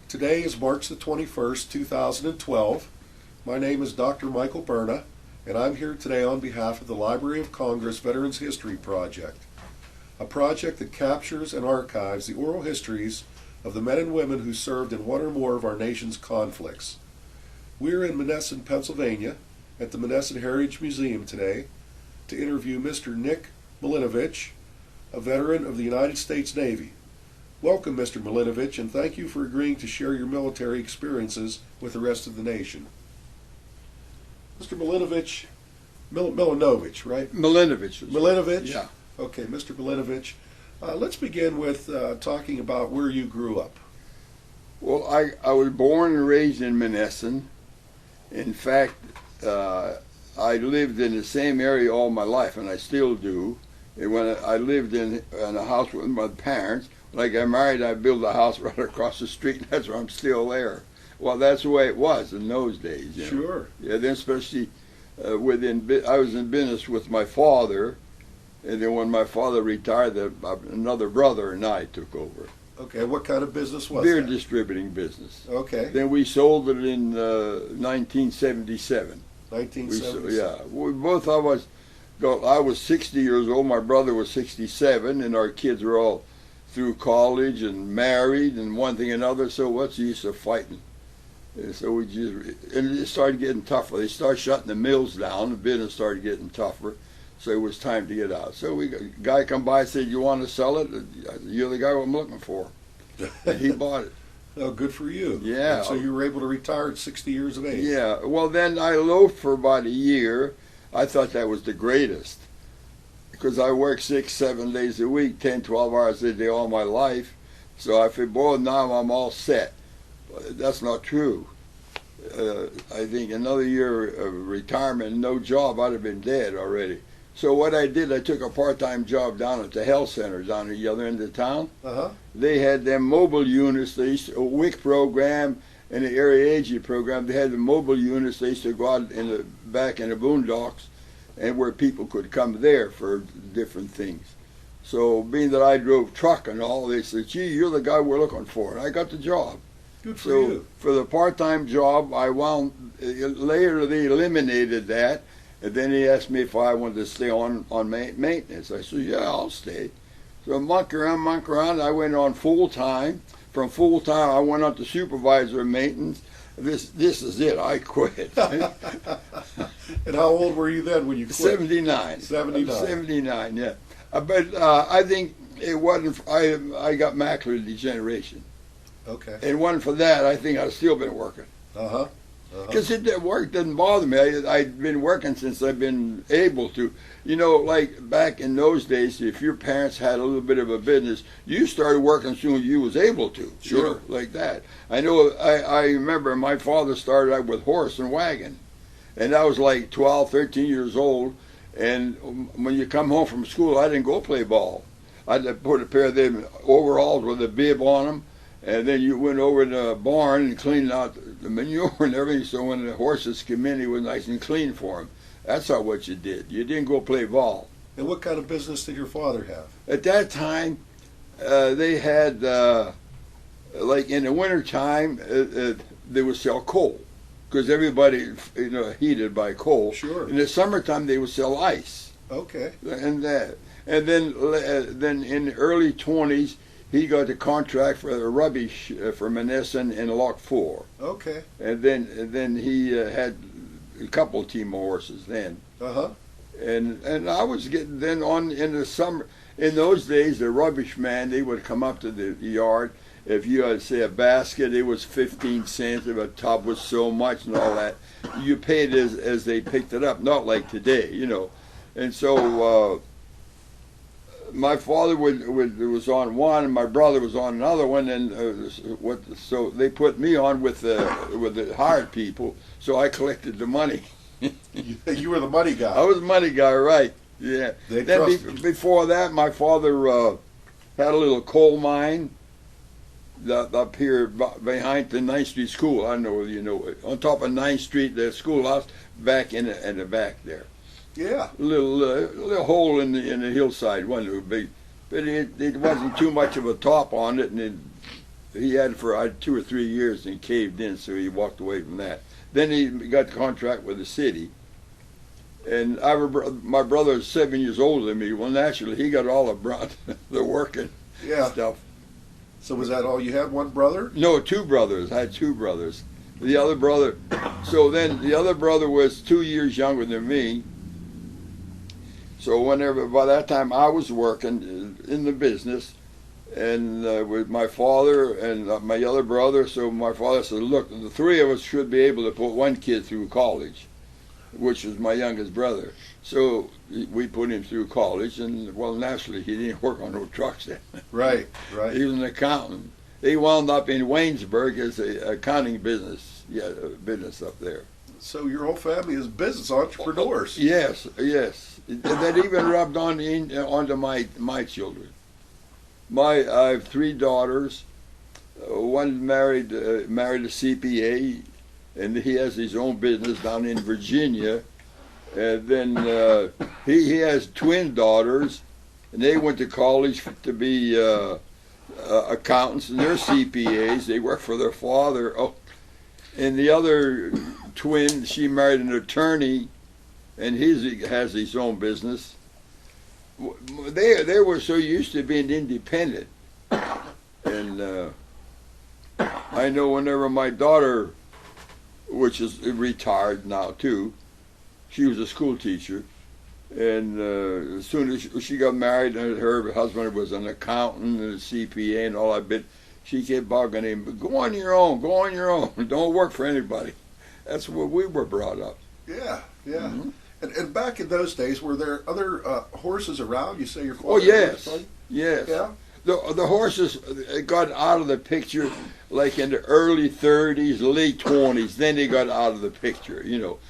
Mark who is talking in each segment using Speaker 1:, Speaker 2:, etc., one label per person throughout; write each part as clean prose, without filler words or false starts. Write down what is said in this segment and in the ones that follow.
Speaker 1: Today is March the 21st, 2012. My name is Dr. Michael Berna, and I'm here today on behalf of the Library of Congress Veterans History Project, a project that captures and archives the oral histories of the men and women who served in one or more of our nation's conflicts. We're in Monessen, Pennsylvania, at the Monessen Heritage Museum today to interview Mr. Nick Milinovich, a veteran of the United States Navy. Welcome, Mr. Milinovich, and thank you for agreeing to share your military experiences with the rest of the nation. Mr. Milinovich, Milinovich, right?
Speaker 2: Milinovich.
Speaker 1: Milinovich?
Speaker 2: Yeah.
Speaker 1: Okay, Mr. Milinovich, let's begin with talking about where you grew up.
Speaker 2: Well, I was born and raised in Monessen. In fact, I lived in the same area all my life, and I still do. And when I lived in a house with my parents, when I got married, I built a house right across the street, and that's why I'm still there. Well, that's the way it was in those days. You know?
Speaker 1: Sure.
Speaker 2: Yeah, then especially I was in business with my father, and then when my father retired, another brother and I took over.
Speaker 1: Okay, what kind of business was
Speaker 2: Beer
Speaker 1: that?
Speaker 2: distributing business.
Speaker 1: Okay.
Speaker 2: Then we sold it in 1977.
Speaker 1: 1977.
Speaker 2: Yeah, we both of us. I was 60 years old. My brother was 67, and our kids were all through college and married and one thing and another. So what's the use of fighting? And so it started getting tougher. They started shutting the mills down. The business started getting tougher. So it was time to get out. So a guy come by and said, "You want to sell it?" I said, "You're the guy I'm looking for." And he bought it.
Speaker 1: Oh, good for you.
Speaker 2: Yeah.
Speaker 1: And so you were able to retire at 60 years of age.
Speaker 2: Yeah. Well, then I loafed for about a year. I thought that was the greatest because I worked 6, 7 days a week, 10, 12 hours a day all my life. So I said, boy, now I'm all set. But that's not true. I think another year of retirement, no job, I'd have been dead already. So what I did, I took a part-time job down at the health center down at the other end of town.
Speaker 1: Uh-huh.
Speaker 2: They had them mobile units. They used to, a WIC program and the Area Aging program. They had the mobile units. They used to go out in the back in the boondocks and where people could come there for different things. So being that I drove truck and all, they said, "Gee, you're the guy we're looking for." And I got the job.
Speaker 1: Good for
Speaker 2: So
Speaker 1: you.
Speaker 2: for the part-time job, later they eliminated that. And then he asked me if I wanted to stay on maintenance. I said, "Yeah, I'll stay." So monkey around, I went on full-time. From full-time, I went on to supervisor of maintenance. This is it. I quit.
Speaker 1: And how old were you then when you quit?
Speaker 2: 79.
Speaker 1: 79.
Speaker 2: 79, yeah. But I think it wasn't, I got macular degeneration.
Speaker 1: Okay.
Speaker 2: And wasn't for that, I think I'd still been working.
Speaker 1: Uh-huh.
Speaker 2: Because work didn't bother me. I'd been working since I've been able to. You know, like back in those days, if your parents had a little bit of a business, you started working as soon as you was able to.
Speaker 1: Sure.
Speaker 2: You know, like that. I know, I remember my father started out with horse and wagon. And I was like 12, 13 years old. And when you come home from school, I didn't go play ball. I'd put a pair of them overalls with a bib on them. And then you went over to the barn and cleaned out the manure and everything, so when the horses came in, it was nice and clean for them. That's not what you did. You didn't go play ball.
Speaker 1: And what kind of business did your father have?
Speaker 2: At that time, they had, like in the wintertime, they would sell coal, because everybody, you know, heated by coal.
Speaker 1: Sure.
Speaker 2: In the summertime, they would sell ice.
Speaker 1: Okay.
Speaker 2: And then in the early 20s, he got the contract for the rubbish for Monessen in Lock 4.
Speaker 1: Okay.
Speaker 2: And then he had a couple of team of horses then.
Speaker 1: Uh-huh.
Speaker 2: And I was getting then on in the summer. In those days, the rubbish man, they would come up to the yard. If you had, say, a basket, it was 15 cents. If a tub was so much and all that. You paid as they picked it up, not like today, you know. And so my father was on one, and my brother was on another one, and so they put me on with the hired people. So I collected the money.
Speaker 1: You were the money guy.
Speaker 2: I was the money guy, right? Yeah.
Speaker 1: Then
Speaker 2: before that, my father had a little coal mine up here behind the 9th Street School. I don't know whether you know it. On top of 9th Street, the schoolhouse, back in the back there.
Speaker 1: Yeah.
Speaker 2: A little hole in the hillside, wasn't it big? But it wasn't too much of a top on it, and he had it for 2 or 3 years and caved in, so he walked away from that. Then he got the contract with the city. And my brother is 7 years older than me. Well, naturally, he got all the brunt, the working stuff.
Speaker 1: So was that all you had, one brother?
Speaker 2: No, 2 brothers. I had 2 brothers. The other brother, so then the other brother was 2 years younger than me. So by that time I was working in the business, and with my father and my other brother. So my father said, look, the 3 of us should be able to put one kid through college, which was my youngest brother. So we put him through college, and well, naturally, he didn't work on no trucks then.
Speaker 1: Right.
Speaker 2: He was an accountant. He wound up in Waynesburg as a accounting business up there.
Speaker 1: So your whole family is business entrepreneurs.
Speaker 2: Yes. That even rubbed onto my children. I have 3 daughters. One married a CPA, and he has his own business down in Virginia. And then he has twin daughters, and they went to college to be accountants, and they're CPAs. They work for their father. Oh, and the other twin, she married an attorney, and he has his own business. They were so used to being independent, and I know whenever my daughter, which is retired now too, she was a school teacher, and as soon as she got married, and her husband was an accountant and a CPA and all that bit, she kept bugging him, go on your own, don't work for anybody. That's what we were brought up.
Speaker 1: Yeah.
Speaker 2: Mm-hmm.
Speaker 1: And back in those days, were there other horses around? You say your father?
Speaker 2: Oh, yes.
Speaker 1: Yes. Yeah.
Speaker 2: The horses got out of the picture like in the early 30s, late 20s. Then they got out of the picture,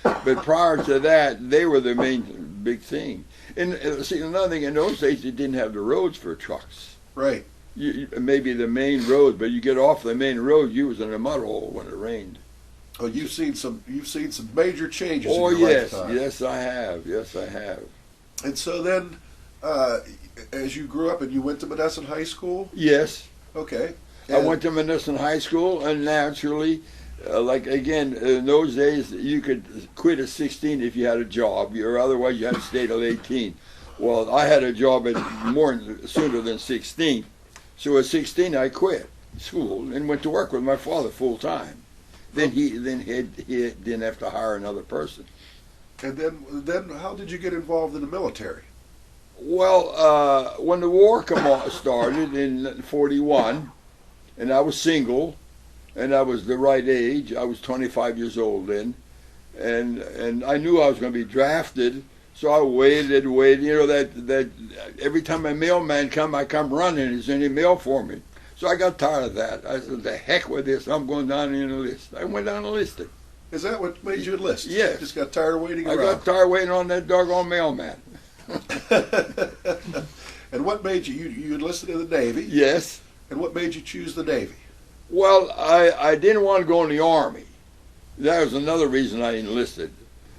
Speaker 2: But prior to that, they were the main big thing. And see, another thing, in those days, they didn't have the roads for trucks.
Speaker 1: Right.
Speaker 2: Maybe the main road, but you get off the main road, you was in a mud hole when it rained.
Speaker 1: Oh, you've seen some major changes in your lifetime.
Speaker 2: Yes, I have.
Speaker 1: And so then, as you grew up and you went to Monessen High School?
Speaker 2: Yes.
Speaker 1: Okay.
Speaker 2: I went to Monessen High School, and naturally, in those days, you could quit at 16 if you had a job, or otherwise you had to stay till 18. Well, I had a job sooner than 16. So at 16, I quit school and went to work with my father full time. Then he didn't have to hire another person.
Speaker 1: And then how did you get involved in the military?
Speaker 2: Well, when the war started in 41, and I was single, and I was the right age. I was 25 years old then, and I knew I was going to be drafted. So I waited. That every time a mailman I come running. Is there any mail for me? So I got tired of that. I said, the heck with this. I'm going down and enlist. I went down and enlisted.
Speaker 1: Is that what made you enlist?
Speaker 2: Yes.
Speaker 1: You just got tired of waiting around?
Speaker 2: I got tired of waiting on that doggone mailman.
Speaker 1: And what made you enlisted in the Navy?
Speaker 2: Yes.
Speaker 1: And what made you choose the Navy?
Speaker 2: Well, I didn't want to go in the Army. That was another reason I enlisted.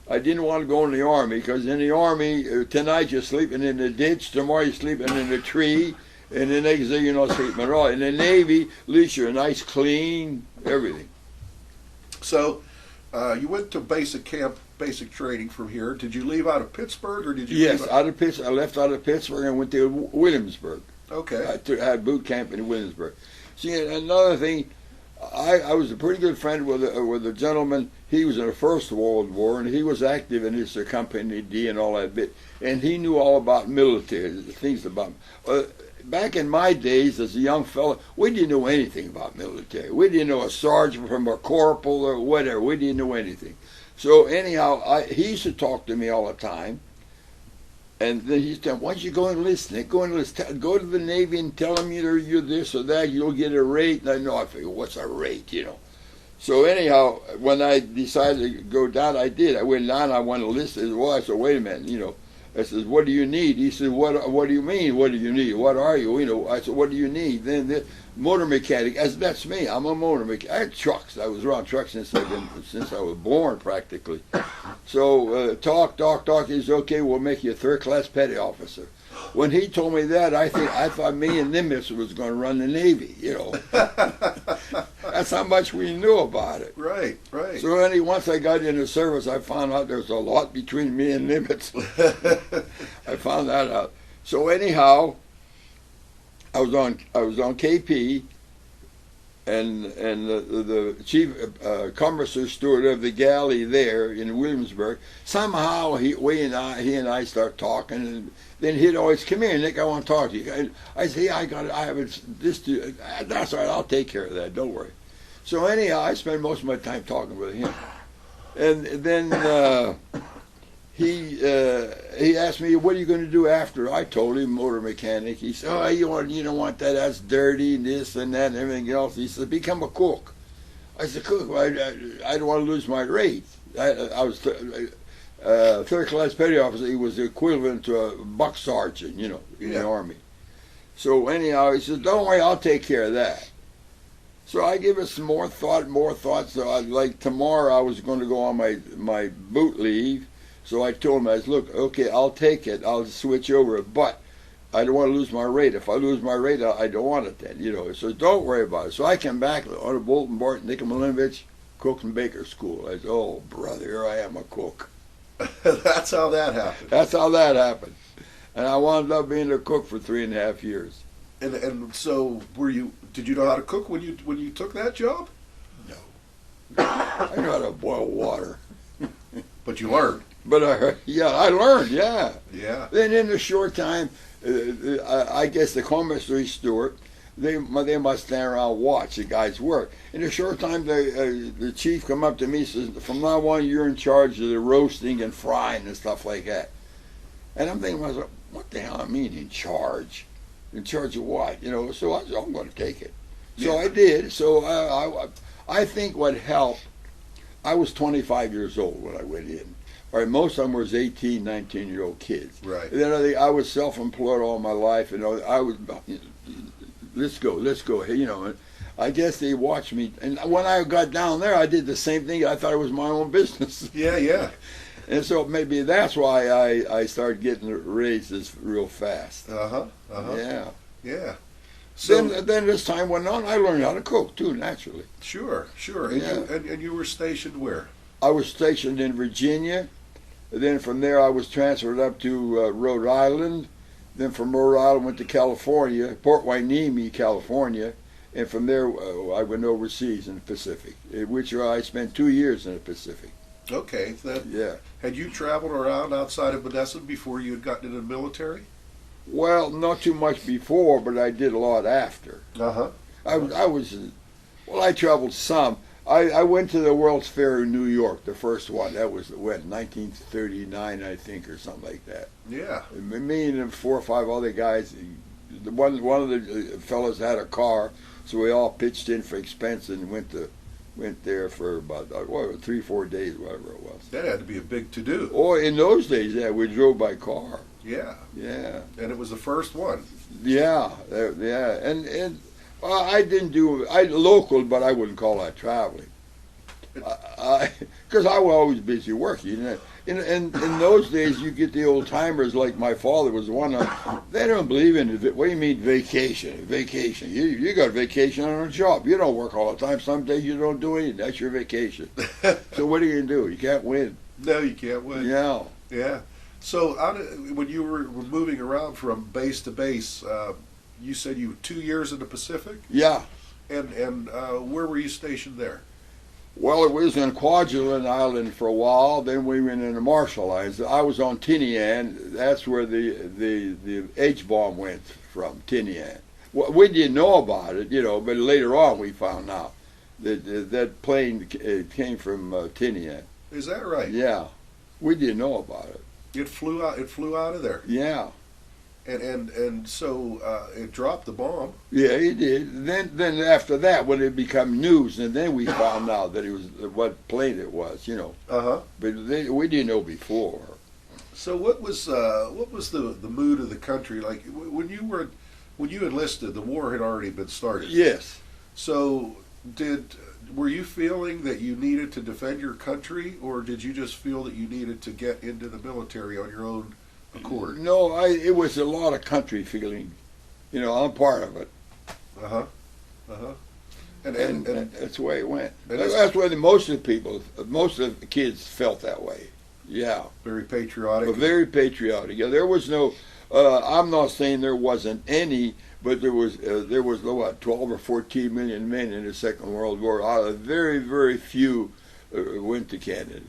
Speaker 2: I didn't want to go in the Army because in the Army, tonight you're sleeping in the ditch, tomorrow you're sleeping in a tree, and the next day you're not sleeping at all. In the Navy, at least you're nice, clean, everything.
Speaker 1: So you went to basic basic training from here. Did you leave out of Pittsburgh, or did you?
Speaker 2: Yes, out of Pittsburgh. I left out of Pittsburgh and went to Williamsburg.
Speaker 1: Okay.
Speaker 2: I had boot camp in Williamsburg. See, another thing, I was a pretty good friend with a gentleman. He was in the First World War, and he was active in his Company D and all that bit. And he knew all about military, things about. Back in my days as a young fellow, we didn't know anything about military. We didn't know a sergeant from a corporal or whatever. We didn't know anything. So anyhow, he used to talk to me all the time. And then he said, why don't you go and enlist? Go to the Navy and tell them you're this or that. You'll get a rate. And I know, I figured, what's a rate, So anyhow, when I decided to go down, I did. I went down, I went to enlist. Well, I said, wait a minute, I said, what do you need? He said, what do you mean, what do you need? What are you? I said, what do you need? Then the motor mechanic. I said, that's me. I'm a motor mechanic. I had trucks. I was around trucks since I was born, practically. So talk. He said, okay, we'll make you a third-class petty officer. When he told me that, I thought me and Nimitz was going to run the Navy, That's how much we knew about it.
Speaker 1: Right, right.
Speaker 2: So once I got into service, I found out there's a lot between me and Nimitz. I found that out. So anyhow, I was on KP, and the chief commissar steward of the galley there in Williamsburg. Somehow he and I start talking, and then he'd always, come here, Nick, I want to talk to you. I say, I have this. That's all right. I'll take care of that. Don't worry. So anyhow, I spend most of my time talking with him, and then he asked me, what are you going to do after? I told him, motor mechanic. He said, oh, you don't want that, that's dirty, and this and that and everything else. He said, become a cook. I said, cook? Well, I don't want to lose my rate. I was third class petty officer. He was the equivalent to a buck sergeant, in the Army. So anyhow, he said, don't worry, I'll take care of that. So I give it some more thought. So like tomorrow I was going to go on my boot leave. So I told him, look, okay, I'll take it. I'll switch over, but I don't want to lose my rate. If I lose my rate, I don't want it then, So don't worry about it. So I came back on a Bolton Barton, Nick Milinovich, Cook and Baker School. I said, oh, brother, here I am, a cook.
Speaker 1: That's how that happened.
Speaker 2: That's how that happened. And I wound up being a cook for 3.5 years.
Speaker 1: And so did you know how to cook when you took that job?
Speaker 2: No. I know how to boil water.
Speaker 1: But you learned.
Speaker 2: But I learned, yeah.
Speaker 1: Yeah.
Speaker 2: Then in a short time, I guess the commissary steward, they must stand around and watch the guys work. In a short time, the chief come up to me and says, from now on, you're in charge of the roasting and frying and stuff like that. And I'm thinking to myself, what the hell I mean in charge? In charge of what? So I said, I'm going to take it. So
Speaker 1: Yeah.
Speaker 2: I did. So I think what helped, I was 25 years old when I went in. All right, most of them was 18, 19-year-old kids.
Speaker 1: Right.
Speaker 2: And then I was self-employed all my life, and I was, let's go. And I guess they watched me. And when I got down there, I did the same thing. I thought it was my own business.
Speaker 1: Yeah.
Speaker 2: And so maybe that's why I started getting raises real fast.
Speaker 1: Yeah.
Speaker 2: Yeah.
Speaker 1: So
Speaker 2: Then as time went on, I learned how to cook too, naturally.
Speaker 1: Sure.
Speaker 2: Yeah.
Speaker 1: And you were stationed where?
Speaker 2: I was stationed in Virginia. Then from there, I was transferred up to Rhode Island. Then from Rhode Island, went to California, Port Hueneme, California. And from there, I went overseas in the Pacific, which I spent 2 years in the Pacific.
Speaker 1: Okay.
Speaker 2: Yeah.
Speaker 1: Had you traveled around outside of Monessen before you had gotten into the military?
Speaker 2: Well, not too much before, but I did a lot after. I traveled some. I went to the World's Fair in New York, the first one. That was, 1939, I think, or something like that.
Speaker 1: Yeah.
Speaker 2: Me and 4 or 5 other guys, one of the fellas had a car, so we all pitched in for expense and went there for about 3 or 4 days, whatever it was.
Speaker 1: That had to be a big to-do.
Speaker 2: Oh, in those days, yeah, we drove by car.
Speaker 1: Yeah.
Speaker 2: Yeah.
Speaker 1: And it was the first one.
Speaker 2: Yeah, and I didn't do local, but I wouldn't call that traveling. Because I was always busy working. In those days, you get the old timers like my father was one of. They don't believe in it. What do you mean vacation? Vacation? You got vacation on a job. You don't work all the time. Some days you don't do anything. That's your vacation. So what are you gonna do? You can't win.
Speaker 1: No, you can't win.
Speaker 2: Yeah.
Speaker 1: Yeah. So when you were moving around from base to base, you said you were 2 years in the Pacific?
Speaker 2: Yeah.
Speaker 1: And where were you stationed there?
Speaker 2: Well, it was in Kwajalein Island for a while. Then we went in the Marshall Islands. I was on Tinian. That's where the H-bomb went from, Tinian. Well, we didn't know about it, but later on we found out that plane came from Tinian.
Speaker 1: Is that right?
Speaker 2: Yeah. We didn't know about it.
Speaker 1: It flew out of there.
Speaker 2: Yeah.
Speaker 1: And so it dropped the bomb.
Speaker 2: Yeah, it did. Then after that, when it became news, and then we found out that it was what plane it was,
Speaker 1: Uh-huh.
Speaker 2: But we didn't know before.
Speaker 1: So what was the mood of the country like when you enlisted? The war had already been started.
Speaker 2: Yes.
Speaker 1: So were you feeling that you needed to defend your country, or did you just feel that you needed to get into the military on your own accord?
Speaker 2: No, it was a lot of country feeling. I'm part of it.
Speaker 1: Uh-huh. Uh-huh.
Speaker 2: And that's the way it went.
Speaker 1: And
Speaker 2: That's the way most of the kids felt that way. Yeah.
Speaker 1: Very patriotic.
Speaker 2: But very patriotic. Yeah, there was no. I'm not saying there wasn't any, but there was what 12 or 14 million men in the Second World War. Out of very, very few went to Canada.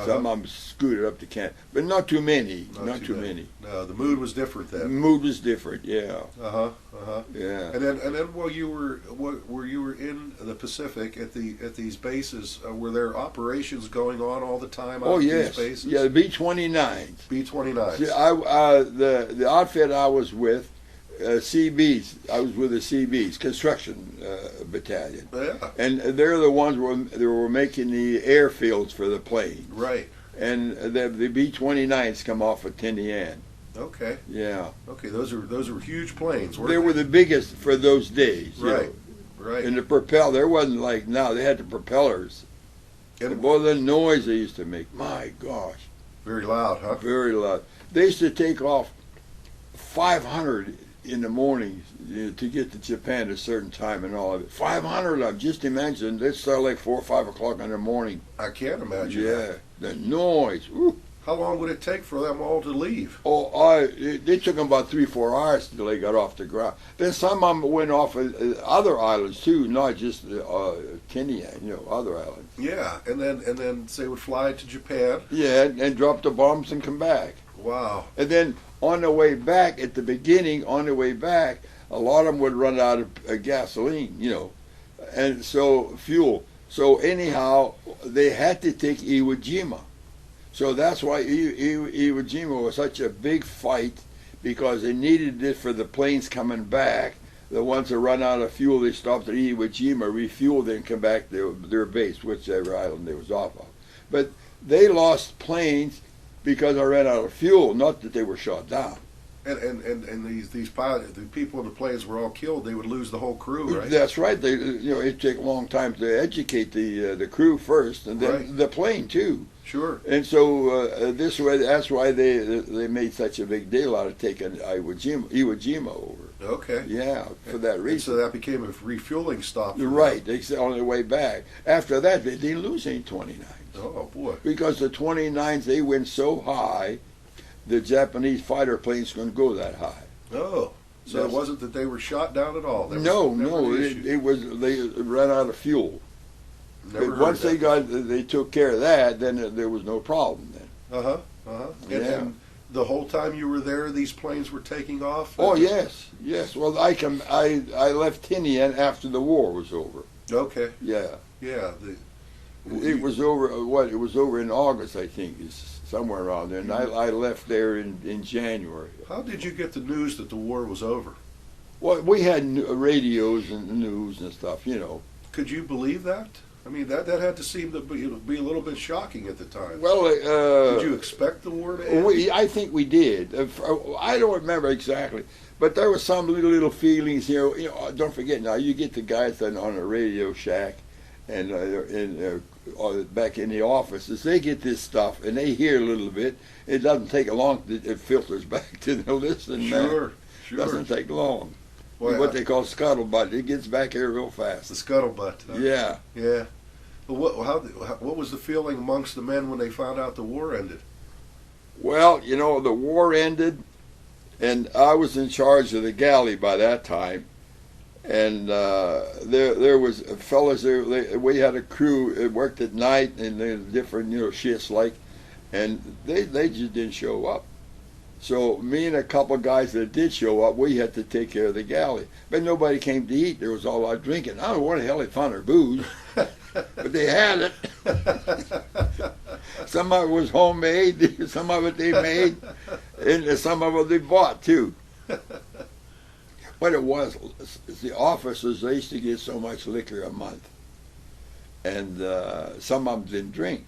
Speaker 2: Some of them scooted up to Canada, but not too many. Not too many.
Speaker 1: No, the mood was different then.
Speaker 2: The mood was different. Yeah.
Speaker 1: Yeah. And then while you were in the Pacific at these bases, were there operations going on all the time?
Speaker 2: Oh
Speaker 1: These
Speaker 2: yes.
Speaker 1: bases?
Speaker 2: Yeah, the B-29s.
Speaker 1: B-29s.
Speaker 2: See, the outfit I was with, CBs. I was with the CBs, construction battalion.
Speaker 1: Yeah.
Speaker 2: And they're the ones that were making the airfields for the planes.
Speaker 1: Right.
Speaker 2: And the B-29s come off of Tinian.
Speaker 1: Okay.
Speaker 2: Yeah.
Speaker 1: Okay, those are huge planes.
Speaker 2: They were the biggest for those days.
Speaker 1: Right.
Speaker 2: You know.
Speaker 1: Right.
Speaker 2: And there wasn't like now. They had the propellers. And boy, the noise they used to make. My gosh.
Speaker 1: Very loud, huh?
Speaker 2: Very loud. They used to take off 500 in the morning to get to Japan at a certain time and all of it. 500 of them. Just imagine. They'd start like 4 or 5 o'clock in the morning.
Speaker 1: I can't imagine.
Speaker 2: Yeah. The noise. Woo.
Speaker 1: How long would it take for them all to leave?
Speaker 2: Oh, they took them about 3-4 hours till they got off the ground. Then some of them went off other islands too, not just Tinian, other islands.
Speaker 1: Yeah, and then they would fly to Japan.
Speaker 2: Yeah, and drop the bombs and come back.
Speaker 1: Wow.
Speaker 2: And then on the way back, at the beginning, a lot of them would run out of gasoline, and so fuel. So anyhow, they had to take Iwo Jima. So that's why Iwo Jima was such a big fight, because they needed it for the planes coming back. The ones that run out of fuel, they stopped at Iwo Jima, refueled, then come back to their base, whichever island they was off of. But they lost planes because I ran out of fuel, not that they were shot down.
Speaker 1: And these pilots, the people in the planes were all killed. They would lose the whole crew, right?
Speaker 2: That's right. It'd take a long time to educate the crew first, and then the plane too.
Speaker 1: Sure.
Speaker 2: And so that's why they made such a big deal out of taking Iwo Jima over.
Speaker 1: Okay.
Speaker 2: Yeah, for that reason.
Speaker 1: And so that became a refueling stop.
Speaker 2: Right. They said on their way back. After that, they didn't lose any 29s.
Speaker 1: Oh boy.
Speaker 2: Because the 29s, they went so high, the Japanese fighter planes couldn't go that high.
Speaker 1: Oh. So it wasn't that they were shot down at all.
Speaker 2: No. It was they ran out of fuel. But once they took care of that, then there was no problem then.
Speaker 1: And the whole time you were there, these planes were taking off?
Speaker 2: Oh yes. Well, I left Tinian after the war was over.
Speaker 1: Okay.
Speaker 2: Yeah.
Speaker 1: Yeah.
Speaker 2: It was over. It was over in August, I think, somewhere around there. And I left there in January.
Speaker 1: How did you get the news that the war was over?
Speaker 2: Well, we had radios and news and stuff,
Speaker 1: Could you believe that? I mean, that had to seem to be a little bit shocking at the time.
Speaker 2: Well,
Speaker 1: did you expect the war to end?
Speaker 2: I think we did. I don't remember exactly, but there was some little feelings. Don't forget now. You get the guys on a Radio Shack, and back in the offices, they get this stuff and they hear a little bit. It doesn't take long. It filters back to the listening man.
Speaker 1: Sure.
Speaker 2: Doesn't take long.
Speaker 1: Well,
Speaker 2: what they call scuttlebutt. It gets back here real fast.
Speaker 1: The scuttlebutt. Huh?
Speaker 2: Yeah.
Speaker 1: Yeah. Well, what was the feeling amongst the men when they found out the war ended?
Speaker 2: Well, the war ended, and I was in charge of the galley by that time, and there was fellas there. We had a crew that worked at night and they different shifts and they just didn't show up. So me and a couple of guys that did show up, we had to take care of the galley. But nobody came to eat. There was all out drinking. I don't know where the hell they found their booze, but they had it. Some of it was homemade, some of it they made, and some of it they bought too. What it was, the officers, they used to get so much liquor a month, and some of them didn't drink.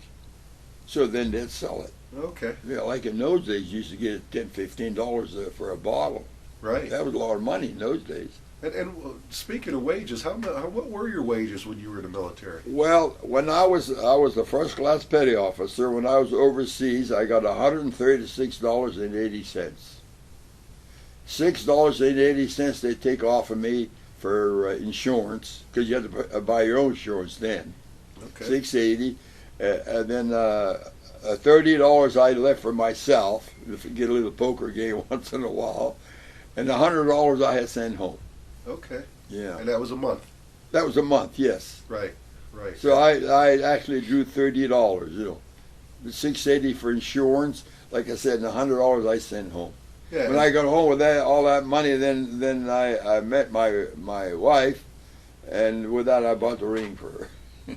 Speaker 2: So then they'd sell it.
Speaker 1: Okay.
Speaker 2: Yeah, like in those days, you used to get $10, $15 for a bottle.
Speaker 1: Right.
Speaker 2: That was a lot of money in those days.
Speaker 1: And speaking of wages, what were your wages when you were in the military?
Speaker 2: Well, when I was a first class petty officer. When I was overseas, I got $136.80. $6.80 they take off of me for insurance, because you had to buy your own insurance then.
Speaker 1: Okay.
Speaker 2: $6.80, and then $30 I left for myself to get a little poker game once in a while, and $100 I had sent home.
Speaker 1: Okay.
Speaker 2: Yeah.
Speaker 1: And that was a month.
Speaker 2: That was a month, yes.
Speaker 1: Right. Right.
Speaker 2: So I actually drew $30, you know, the $6.80 for insurance, like I said, and $100 I sent home.
Speaker 1: Yeah.
Speaker 2: When I got home with all that money, then I met my wife, and with that I bought the ring for her.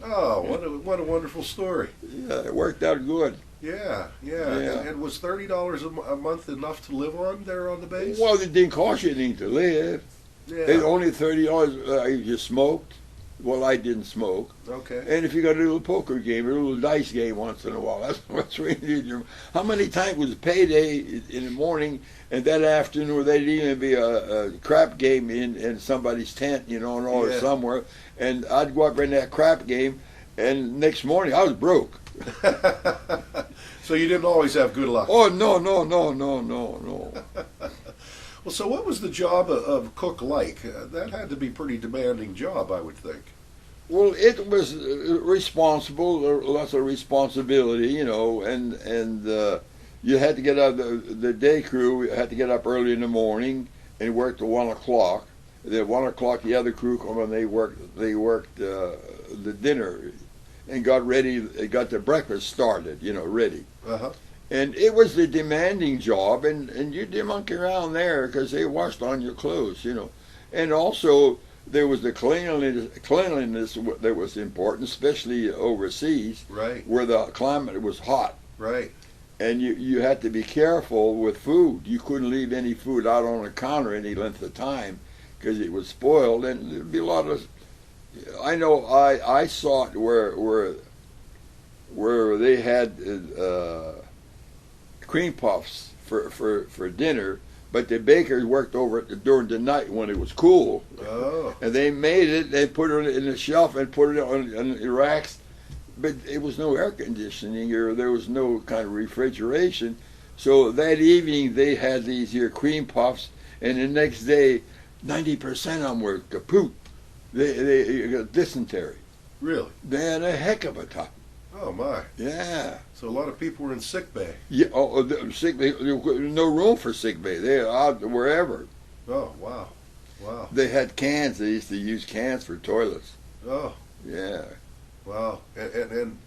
Speaker 1: Oh, what a wonderful story.
Speaker 2: Yeah, it worked out good.
Speaker 1: Yeah. And was $30 a month enough to live on there on the base?
Speaker 2: Well, it didn't cost you anything to live.
Speaker 1: Yeah.
Speaker 2: It's only $30 if you smoked. Well, I didn't smoke.
Speaker 1: Okay.
Speaker 2: And if you got a little poker game, a little dice game once in a while, that's what's really need. How many times was payday in the morning, and that afternoon, or there'd even be a crap game in somebody's tent, you know, or somewhere, and I'd go up in that crap game, and next morning I was broke.
Speaker 1: So you didn't always have good luck.
Speaker 2: Oh, no.
Speaker 1: Well, so what was the job of cook like? That had to be a pretty demanding job, I would think.
Speaker 2: Well, it was responsible, lots of responsibility, you know, and you had to get out, the day crew had to get up early in the morning and work till 1 o'clock. Then 1 o'clock, the other crew come and they worked the dinner and got the breakfast started, you know, ready.
Speaker 1: Uh-huh.
Speaker 2: And it was a demanding job, and you didn't monkey around there because they washed on your clothes, you know. And also, there was the cleanliness that was important, especially overseas,
Speaker 1: Right.
Speaker 2: where the climate was hot.
Speaker 1: Right.
Speaker 2: And you had to be careful with food. You couldn't leave any food out on the counter any length of time because it was spoiled, and there'd be a lot of... I know I saw it where they had... cream puffs for dinner, but the bakers worked over it during the night when it was cool.
Speaker 1: Oh.
Speaker 2: And they made it, they put it in the shelf and put it on the racks, but it was no air conditioning or there was no kind of refrigeration. So that evening they had these here cream puffs, and the next day 90% of them were kaput. They got dysentery.
Speaker 1: Really?
Speaker 2: They had a heck of a time.
Speaker 1: Oh, my.
Speaker 2: Yeah.
Speaker 1: So a lot of people were in sick bay.
Speaker 2: Yeah, sick bay. There was no room for sick bay. They were out wherever.
Speaker 1: Oh, wow. Wow.
Speaker 2: They had cans. They used to use cans for toilets.
Speaker 1: Oh.
Speaker 2: Yeah.
Speaker 1: Wow. And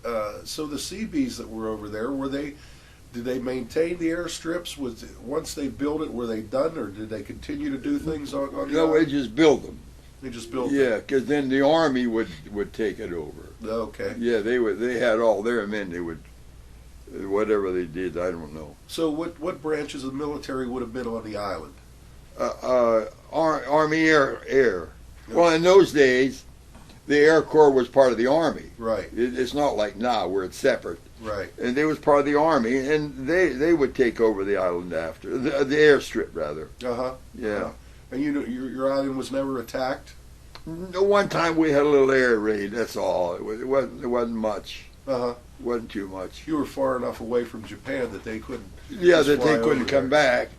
Speaker 1: so the Seabees that were over there, did they maintain the airstrips? Once they built it, were they done, or did they continue to do things on the
Speaker 2: No, they
Speaker 1: island?
Speaker 2: just built them.
Speaker 1: They just built
Speaker 2: Yeah, because then the army would take it over.
Speaker 1: Okay.
Speaker 2: Yeah, they had all their men. They would, whatever they did, I don't know.
Speaker 1: So what branches of the military would have been on the island?
Speaker 2: Army Air. Well, in those days, the Air Corps was part of the Army.
Speaker 1: Right.
Speaker 2: It's not like now where it's separate.
Speaker 1: Right.
Speaker 2: And they was part of the Army, and they would take over the island after the airstrip rather.
Speaker 1: Uh-huh.
Speaker 2: Yeah.
Speaker 1: Uh-huh. And your island was never attacked?
Speaker 2: One time we had a little air raid. That's all. It wasn't much.
Speaker 1: Uh-huh.
Speaker 2: It wasn't too much.
Speaker 1: You were far enough away from Japan that they couldn't.
Speaker 2: Yeah,
Speaker 1: just
Speaker 2: that
Speaker 1: fly
Speaker 2: they couldn't
Speaker 1: over
Speaker 2: come
Speaker 1: there.
Speaker 2: back,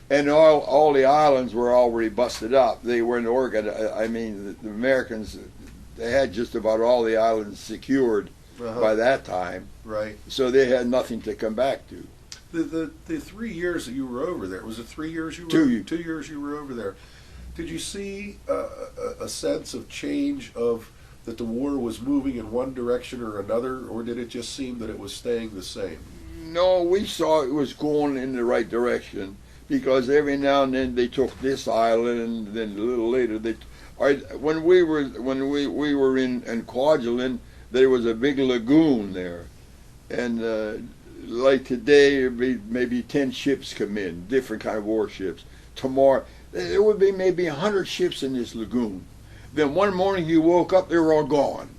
Speaker 2: and all the islands were already busted up. They weren't organized. I mean, the Americans, they had just about all the islands secured by that time.
Speaker 1: Right.
Speaker 2: So they had nothing to come back to.
Speaker 1: The 3 years that you were over there, was it 3 years you were?
Speaker 2: 2
Speaker 1: years you were over there. Did you see a sense of change that the war was moving in one direction or another, or did it just seem that it was staying the same?
Speaker 2: No, we saw it was going in the right direction because every now and then they took this island, and then a little later when we were in Kwajalein, there was a big lagoon there, and like today, it'd be maybe 10 ships come in, different kind of warships. Tomorrow, there would be maybe 100 ships in this lagoon. Then one morning you woke up, they were all gone.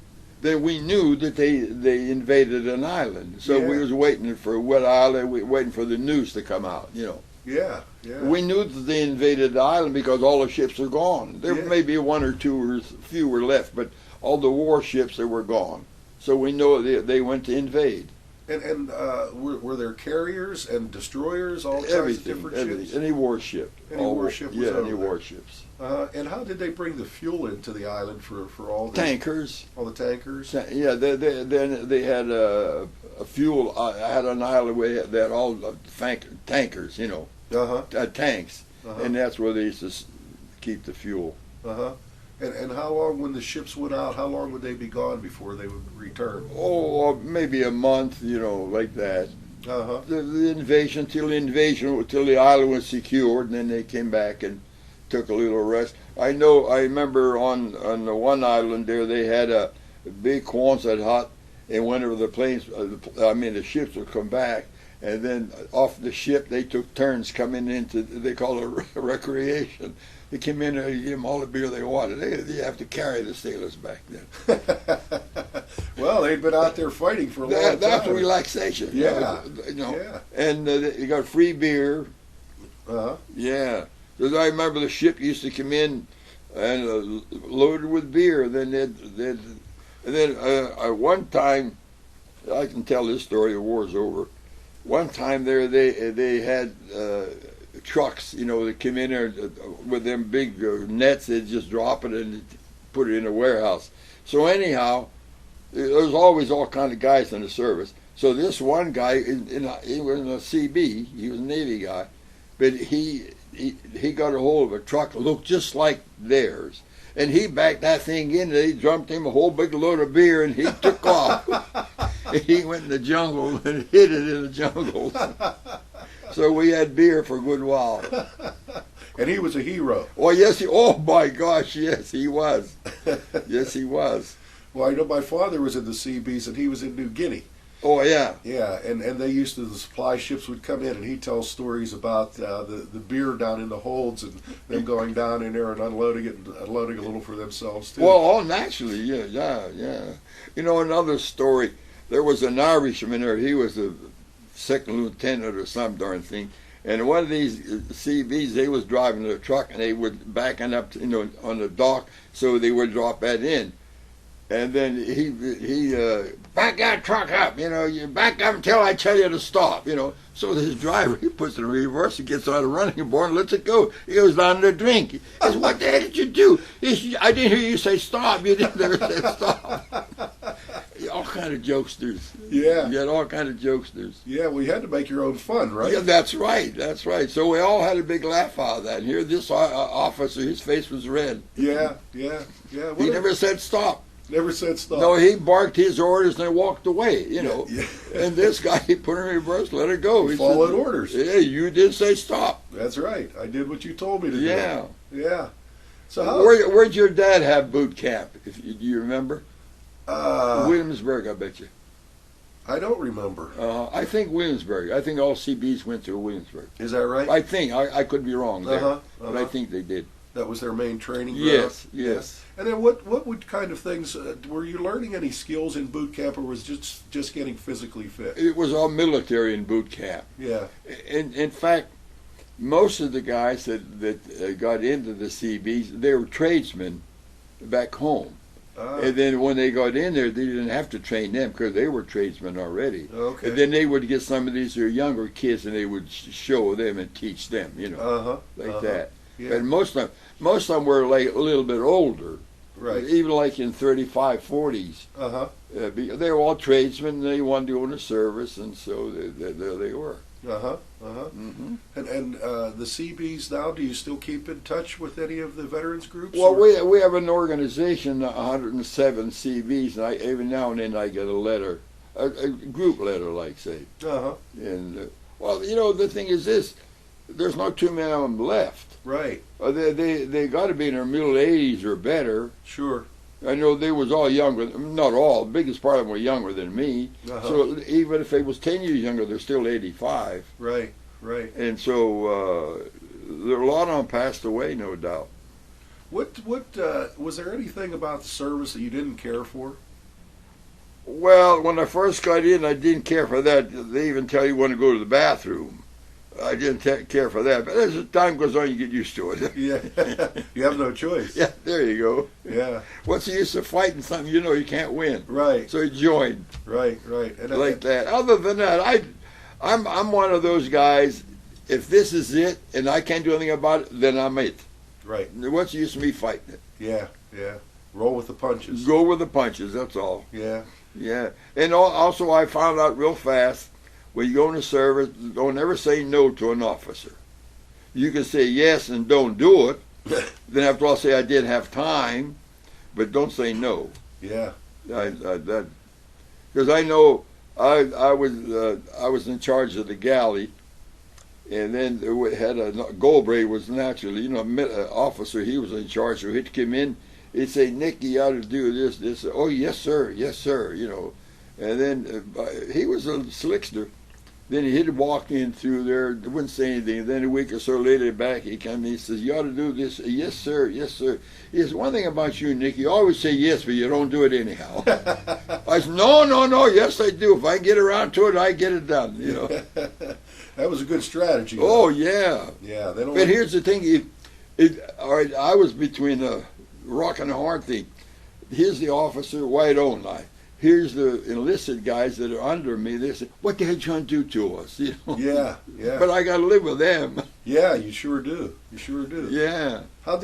Speaker 2: Then we knew that they invaded an island. So we was waiting for what island? We waiting for the news to come out, you know.
Speaker 1: Yeah.
Speaker 2: We knew that they invaded the island because all the ships are gone. There may be one or two or few were left, but all the warships, they were gone. So we know they went to invade.
Speaker 1: Were there carriers and destroyers, all kinds of different ships?
Speaker 2: Any warship.
Speaker 1: Any warship was over
Speaker 2: any
Speaker 1: there.
Speaker 2: warships.
Speaker 1: And how did they bring the fuel into the island for all the
Speaker 2: tankers?
Speaker 1: All the tankers.
Speaker 2: Yeah, they had a fuel. I had an island where they had all the tankers, tanks, and that's where they used to keep the fuel.
Speaker 1: And how long, when the ships went out, how long would they be gone before they would return?
Speaker 2: Oh, maybe a month, like that. The invasion, till the island was secured, and then they came back and took a little rest. I remember on the one island there, they had a big Quonset hut, and whenever the ships would come back, and then off the ship, they took turns coming into, they call it recreation. They came in there, you give them all the beer they wanted. They have to carry the sailors back then.
Speaker 1: Well, they'd been out there fighting for a long time.
Speaker 2: That's relaxation.
Speaker 1: Yeah.
Speaker 2: And you got free beer. Yeah. Because I remember the ship used to come in and loaded with beer. Then one time, I can tell this story. The war's over. One time there, they had trucks. They came in there with them big nets. They'd just drop it and put it in a warehouse. So anyhow, there's always all kind of guys in the service. So this one guy, he was in a CB. He was a Navy guy, but he got a hold of a truck that looked just like theirs. And he backed that thing in, and they dumped him a whole big load of beer, and he took off. He went in the jungle and hid it in the jungle. So we had beer for a good while.
Speaker 1: And he was a hero.
Speaker 2: Oh, yes. Oh, my gosh, yes, he was. Yes, he was.
Speaker 1: Well, I know my father was in the Seabees, and he was in New Guinea.
Speaker 2: Oh, yeah.
Speaker 1: Yeah, and they used to, the supply ships would come in, and he'd tell stories about the beer down in the holds, and them going down in there and unloading it, and unloading a little for themselves, too.
Speaker 2: Well, all naturally, yeah. Another story, there was an Irishman there. He was a second lieutenant or some darn thing. And one of these CBs, they was driving the truck, and they were backing up, on the dock, so they would drop that in. And then he back that truck up, you back up until I tell you to stop, So this driver, he puts it in reverse, he gets on the running board and lets it go. He goes down to drink. He says, "What the hell did you do?" He says, "I didn't hear you say stop. You didn't ever say stop." All kind of jokesters.
Speaker 1: Yeah.
Speaker 2: You had all kind of jokesters.
Speaker 1: Yeah, well, you had to make your own fun, right?
Speaker 2: Yeah, that's right. So we all had a big laugh out of that. And here, this officer, his face was red.
Speaker 1: Yeah.
Speaker 2: He never said stop.
Speaker 1: Never said stop.
Speaker 2: No, he barked his orders and then walked away,
Speaker 1: Yeah.
Speaker 2: And this guy, he put it in reverse, let it go.
Speaker 1: He followed orders.
Speaker 2: Yeah, you did say stop.
Speaker 1: That's right. I did what you told me to do. Yeah. So
Speaker 2: where'd your dad have boot camp? Do you remember? Williamsburg, I bet you.
Speaker 1: I don't remember.
Speaker 2: I think Williamsburg. I think all CBs went to Williamsburg.
Speaker 1: Is that right?
Speaker 2: I think. I could be wrong there, but I think they did.
Speaker 1: That was their main training ground?
Speaker 2: Yes.
Speaker 1: And then what kind of things, were you learning any skills in boot camp, or was just getting physically fit?
Speaker 2: It was all military in boot camp.
Speaker 1: Yeah.
Speaker 2: In fact, most of the guys that got into the CBs, they were tradesmen back home. And then when they got in there, they didn't have to train them because they were tradesmen already.
Speaker 1: Okay.
Speaker 2: And then they would get some of these younger kids, and they would show them and teach them, like that.
Speaker 1: Yeah.
Speaker 2: And most of them were like a little bit older,
Speaker 1: right?
Speaker 2: Even like in 35, 40s. They were all tradesmen. And they wanted to go into service, and so there they were.
Speaker 1: Mm-hmm. And the CBs now, do you still keep in touch with any of the veterans groups?
Speaker 2: Well, we have an organization, 107 CBs, and every now and then I get a letter, a group letter, like say. And well, the thing is this: there's not too many of them left.
Speaker 1: Right.
Speaker 2: They got to be in their middle 80s or better.
Speaker 1: Sure.
Speaker 2: I know they was all younger. Not all. The biggest part of them were younger than me. So even if they was 10 years younger, they're still 85.
Speaker 1: Right.
Speaker 2: And so a lot of them passed away, no doubt.
Speaker 1: What was there anything about the service that you didn't care for?
Speaker 2: Well, when I first got in, I didn't care for that. They even tell you when to go to the bathroom. I didn't care for that. But as time goes on, you get used to it.
Speaker 1: Yeah, you have no choice.
Speaker 2: Yeah, there you go.
Speaker 1: Yeah.
Speaker 2: What's the use of fighting something you know you can't win?
Speaker 1: Right.
Speaker 2: So you join.
Speaker 1: Right. And
Speaker 2: Like that. Other than that, I'm one of those guys. If this is it and I can't do anything about it, then I'm it.
Speaker 1: Right.
Speaker 2: What's the use of me fighting it?
Speaker 1: Yeah. Roll with the punches.
Speaker 2: Go with the punches. That's all.
Speaker 1: Yeah.
Speaker 2: Yeah. And also, I found out real fast when you go into service, don't ever say no to an officer. You can say yes and don't do it. Then after all, say I didn't have time, but don't say no.
Speaker 1: Yeah.
Speaker 2: Because I know I was in charge of the galley, and then we had a Goldbraid was naturally, officer. He was in charge, so he'd come in. He'd say, "Nick, you ought to do this." Oh, yes, sir. And then he was a slickster. Then he'd walk in through there, wouldn't say anything. Then a week or so later back, he came and he says, "You ought to do this." "Yes, sir. He says, "One thing about you, Nick, you always say yes, but you don't do it anyhow." I said, No. Yes, I do. If I get around to it, I get it done.
Speaker 1: That was a good strategy.
Speaker 2: Oh, yeah.
Speaker 1: Yeah.
Speaker 2: But here's the thing. All right, I was between a rock and a hard thing. Here's the officer, white only. Here's the enlisted guys that are under me. They say, "What the hell you trying to do to us?"
Speaker 1: Yeah.
Speaker 2: But I got to live with them.
Speaker 1: Yeah, you sure do.
Speaker 2: Yeah.
Speaker 1: How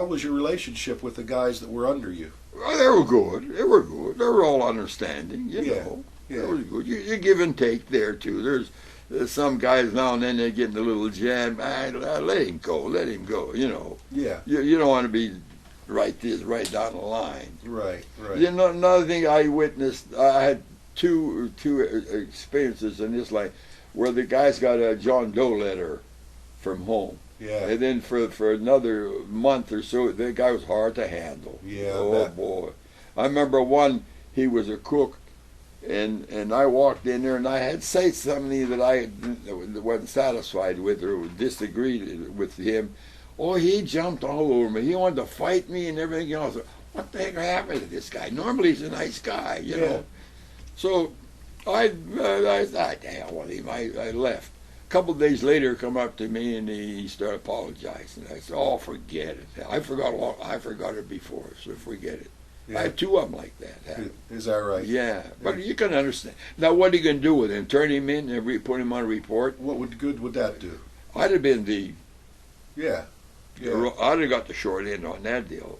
Speaker 1: was your relationship with the guys that were under you?
Speaker 2: Well, they were good. They were all understanding.
Speaker 1: Yeah.
Speaker 2: They were good. You give and take there too. There's some guys now and then they're getting a little jab. Let him go.
Speaker 1: Yeah.
Speaker 2: You don't want to be right down the line.
Speaker 1: Right.
Speaker 2: Another thing I witnessed, I had two experiences in this life where the guys got a John Doe letter from home.
Speaker 1: Yeah.
Speaker 2: And then for another month or so, that guy was hard to handle.
Speaker 1: Yeah.
Speaker 2: Oh, boy. I remember one, he was a cook, and I walked in there, and I had said something that I wasn't satisfied with or disagreed with him. Oh, he jumped all over me. He wanted to fight me and everything else. What the heck happened to this guy? Normally he's a nice guy, you know. So I thought, hell with him. I left. A couple of days later, come up to me and he started apologizing. I said, "Oh, forget it. I forgot it before, so forget it." Yeah. I had two of them like that.
Speaker 1: Is that right?
Speaker 2: Yeah, but you can understand. Now, what are you going to do with him? Turn him in and put him on a report?
Speaker 1: What good would that do?
Speaker 2: I'd have been the...
Speaker 1: Yeah.
Speaker 2: I'd have got the short end on that deal.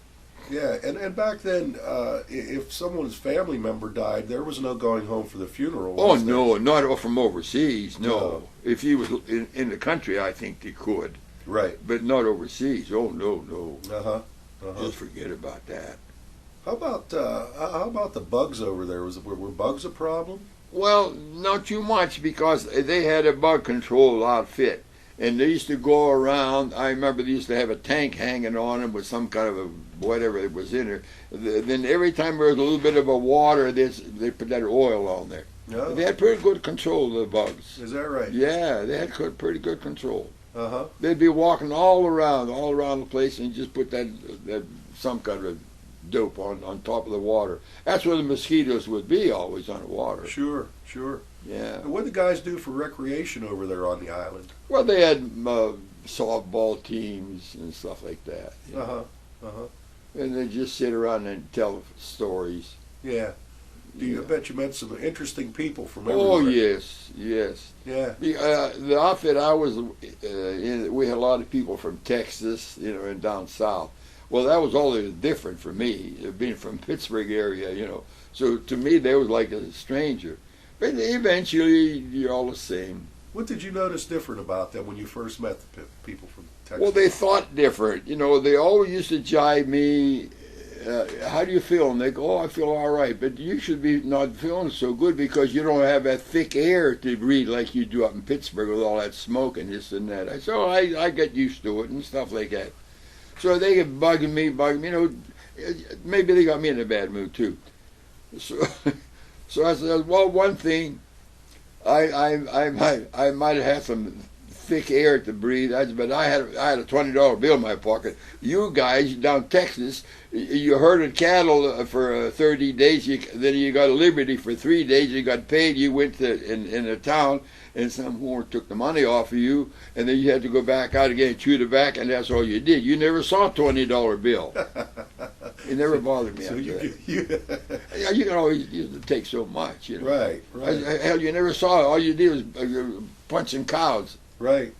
Speaker 1: Yeah, and back then, if someone's family member died, there was no going home for the funeral.
Speaker 2: Oh, no, not from overseas, no. If he was in the country, I think he could.
Speaker 1: Right.
Speaker 2: But not overseas. Oh, no. Just forget about that.
Speaker 1: How about the bugs over there? Were bugs a problem?
Speaker 2: Well, not too much because they had a bug control outfit. And they used to go around. I remember they used to have a tank hanging on them with some kind of a whatever it was in there. Then every time there was a little bit of a water, they put that oil on there.
Speaker 1: Oh.
Speaker 2: They had pretty good control of the bugs.
Speaker 1: Is that right?
Speaker 2: Yeah, they had pretty good control.
Speaker 1: Uh-huh.
Speaker 2: They'd be walking all around the place and just put that some kind of dope on top of the water. That's where the mosquitoes would be always on the water.
Speaker 1: Sure.
Speaker 2: Yeah.
Speaker 1: And what did the guys do for recreation over there on the island?
Speaker 2: Well, they had softball teams and stuff like that. And they just sit around and tell stories.
Speaker 1: Yeah. I bet you met some interesting people from everywhere.
Speaker 2: Oh, yes.
Speaker 1: Yeah.
Speaker 2: The outfit I was in, we had a lot of people from Texas, and down south. Well, that was all different for me, being from Pittsburgh area, So to me, they was like a stranger. But eventually, you're all the same.
Speaker 1: What did you notice different about them when you first met the people from Texas?
Speaker 2: Well, they thought different. They always used to jibe me, "How do you feel?" And they go, "Oh, I feel all right." But you should be not feeling so good because you don't have that thick air to breathe like you do up in Pittsburgh with all that smoke and this and that. I said, "Oh, I get used to it," and stuff like that. So they get bugging me. Maybe they got me in a bad mood, too. So I said, well, one thing, I might have had some thick air to breathe. But I had a $20 bill in my pocket. You guys down Texas, you herded cattle for 30 days. Then you got a liberty for 3 days. You got paid. You went to in a town, and someone took the money off of you, and then you had to go back out again and chew the back, and that's all you did. You never saw a $20 bill. It never bothered me.
Speaker 1: So
Speaker 2: You can always take so much, you know.
Speaker 1: Right.
Speaker 2: Hell, you never saw it. All you did was punching cows.
Speaker 1: Right.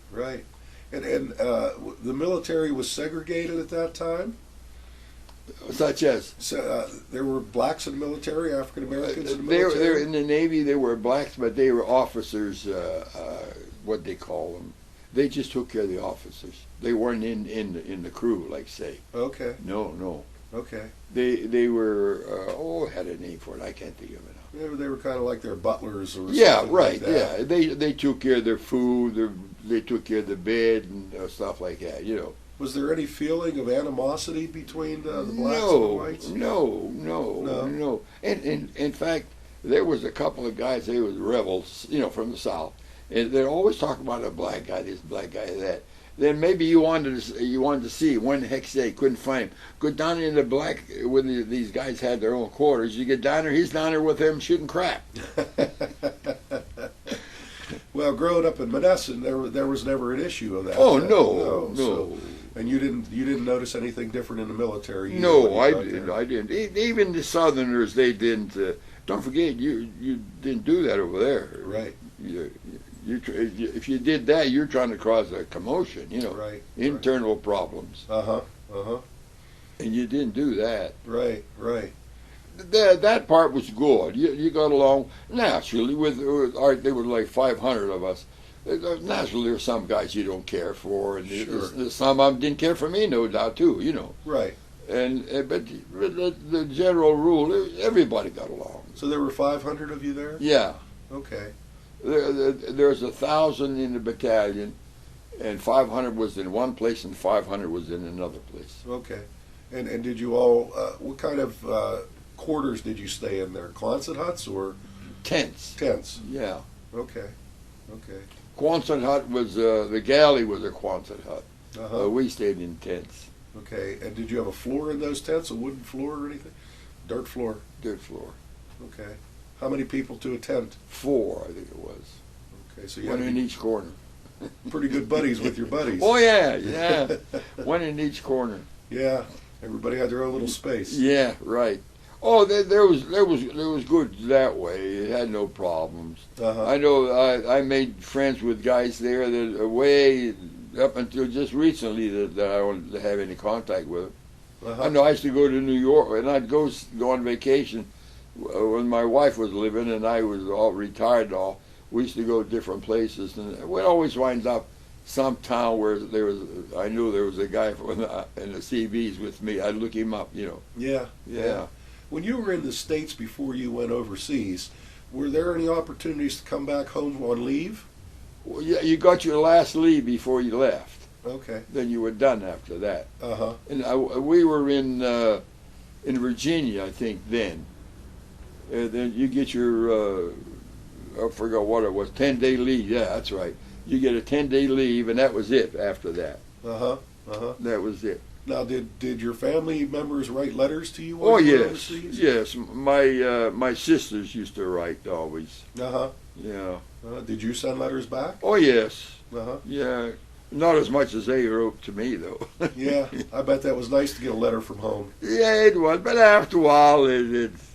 Speaker 1: And the military was segregated at that time?
Speaker 2: Such as?
Speaker 1: So, there were blacks in the military, African Americans in the
Speaker 2: They
Speaker 1: military?
Speaker 2: were in the Navy. They were blacks, but they were officers, what they call them. They just took care of the officers. They weren't in the crew, like say.
Speaker 1: Okay.
Speaker 2: No.
Speaker 1: Okay.
Speaker 2: They were, had a name for it. I can't think of it now.
Speaker 1: They were kind of like their butlers or
Speaker 2: Yeah,
Speaker 1: something
Speaker 2: right.
Speaker 1: like that.
Speaker 2: Yeah, they took care of their food. They took care of the bed and stuff like that. You know.
Speaker 1: Was there any feeling of animosity between the blacks and the whites?
Speaker 2: No. And in fact, there was a couple of guys. They were rebels, you know, from the South, and they're always talking about a black guy, this black guy, that. Then maybe you wanted to see one heck they couldn't find him. Go down in the black when these guys had their own quarters. You get down there, he's down there with them shooting crap.
Speaker 1: Well, growing up in Monessen, there was never an issue of that.
Speaker 2: Oh no.
Speaker 1: So, and you didn't notice anything different in the military?
Speaker 2: No, I didn't. Even the Southerners, they didn't. Don't forget, you didn't do that over there.
Speaker 1: Right.
Speaker 2: If you did that, you're trying to cause a commotion, you know,
Speaker 1: right,
Speaker 2: internal problems. And you didn't do that.
Speaker 1: Right.
Speaker 2: That part was good. You got along naturally with there were like 500 of us. Naturally, there were some guys you don't care for, and some of them didn't care for me, no doubt too. You know.
Speaker 1: Right.
Speaker 2: But the general rule, everybody got along.
Speaker 1: So there were 500 of you there?
Speaker 2: Yeah.
Speaker 1: Okay.
Speaker 2: There's 1,000 in the battalion, and 500 was in one place, and 500 was in another place.
Speaker 1: Okay. And did you all? What kind of quarters did you stay in there? Quonset huts or
Speaker 2: tents?
Speaker 1: Tents.
Speaker 2: Yeah.
Speaker 1: Okay.
Speaker 2: Quonset hut was the galley was a Quonset hut. We stayed in tents.
Speaker 1: Okay. And did you have a floor in those tents? A wooden floor or anything? Dirt floor.
Speaker 2: Dirt floor.
Speaker 1: Okay. How many people to a tent?
Speaker 2: 4, I think it was.
Speaker 1: Okay, so you
Speaker 2: one in each corner.
Speaker 1: Pretty good buddies with your buddies.
Speaker 2: Oh yeah. One in each corner.
Speaker 1: Yeah. Everybody had their own little space.
Speaker 2: Yeah, right. Oh, there was good that way. It had no problems. I know I made friends with guys there that way up until just recently that I don't have any contact with. I know I used to go to New York, and I'd go on vacation when my wife was living and I was all retired and all. We used to go to different places, and we'd always wind up some town where I knew there was a guy in the CBs with me. I'd look him up, you know.
Speaker 1: Yeah. When you were in the States before you went overseas, were there any opportunities to come back home on leave?
Speaker 2: Well, yeah, you got your last leave before you left.
Speaker 1: Okay.
Speaker 2: Then you were done after that. And we were in Virginia, I think, then. And then you get your, I forgot what it was, 10-day leave. Yeah, that's right. You get a 10-day leave, and that was it after that. That was it.
Speaker 1: Now, did your family members write letters to you?
Speaker 2: Oh, yes. Yes. My sisters used to write always. Yeah.
Speaker 1: Did you send letters back?
Speaker 2: Oh, yes. Yeah. Not as much as they wrote to me, though.
Speaker 1: Yeah. I bet that was nice to get a letter from home.
Speaker 2: Yeah, it was. But after a while, it's,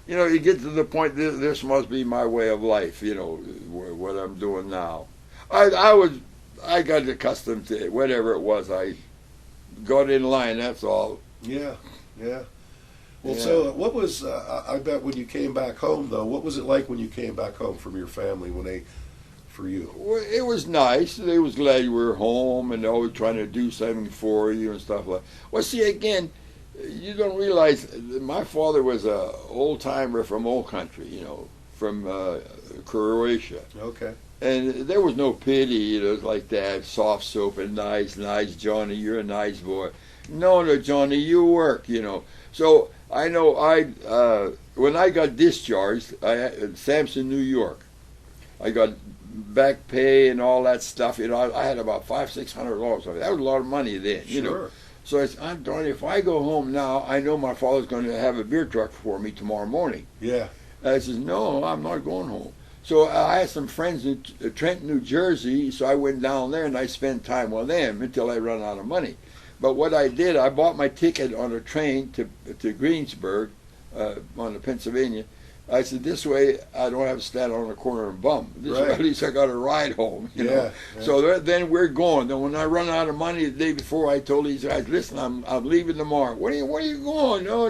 Speaker 2: you know, you get to the point, this must be my way of life, you know, what I'm doing now. I got accustomed to it, whatever it was. I got in line, that's all.
Speaker 1: Yeah. Well, so what was, I bet when you came back home, though, what was it like when you came back home from your family for you?
Speaker 2: Well, it was nice. They was glad you were home and always trying to do something for you and stuff like that. Well, see, again, you don't realize my father was a old-timer from old country, you know, from Croatia.
Speaker 1: Okay.
Speaker 2: And there was no pity, you know, like that, soft soap and nice, Johnny, you're a nice boy. No, Johnny, you work, you know. So I know when I got discharged, Sampson, New York, I got back pay and all that stuff. You know, I had about $500-600. That was a lot of money then. You know.
Speaker 1: Sure.
Speaker 2: So I said, I'm darned, if I go home now, I know my father's going to have a beer truck for me tomorrow morning.
Speaker 1: Yeah.
Speaker 2: I says, no, I'm not going home. So I had some friends in Trenton, New Jersey, so I went down there and I spent time with them until I run out of money. But what I did, I bought my ticket on a train to Greensburg, on the Pennsylvania. I said, this way I don't have to stand on the corner and bum. This way, at least I got a ride home. You know?
Speaker 1: Yeah.
Speaker 2: So then we're going. Then when I run out of money the day before, I told these guys, listen, I'm leaving tomorrow. Where are you going? No.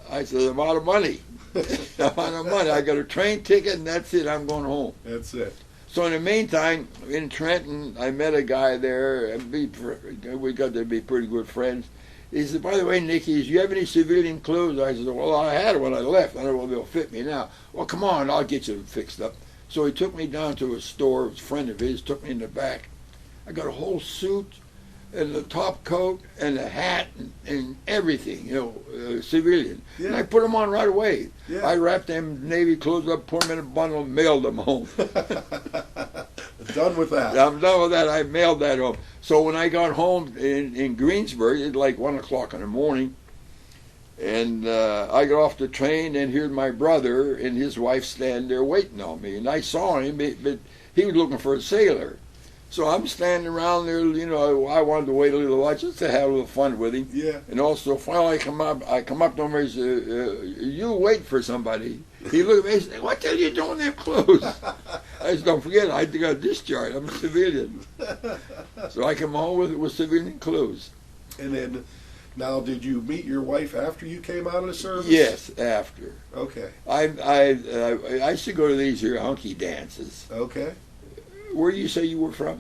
Speaker 2: I said, I'm out of money. I'm out of money. I got a train ticket and that's it. I'm going home.
Speaker 1: That's it.
Speaker 2: So in the meantime, in Trenton, I met a guy there. And we got to be pretty good friends. He said, by the way, Nicky, do you have any civilian clothes? I said, well, I had it when I left. I don't know if they'll fit me now. Well, come on, I'll get you fixed up. So he took me down to a store. A friend of his took me in the back. I got a whole suit and the top coat and a hat and everything, you know, civilian.
Speaker 1: Yeah.
Speaker 2: And I put them on right away.
Speaker 1: Yeah.
Speaker 2: I wrapped them Navy clothes up, put them in a bundle, and mailed them home.
Speaker 1: Done with that.
Speaker 2: I'm done with that. I mailed that home. So when I got home in Greensburg, it was like 1 o'clock in the morning, and I got off the train, and here's my brother and his wife standing there waiting on me. And I saw him, but he was looking for a sailor. So I'm standing around there, you know, I wanted to wait a little while just to have a little fun with him.
Speaker 1: Yeah.
Speaker 2: And also, finally I come up to him and say, you wait for somebody. He looked at me and said, what the hell are you doing in them clothes? I said, don't forget, I got discharged. I'm a civilian. So I come home with civilian clothes.
Speaker 1: And then, now, did you meet your wife after you came out of the service?
Speaker 2: Yes, after.
Speaker 1: Okay.
Speaker 2: I used to go to these here hunky dances.
Speaker 1: Okay.
Speaker 2: Where do you say you were from?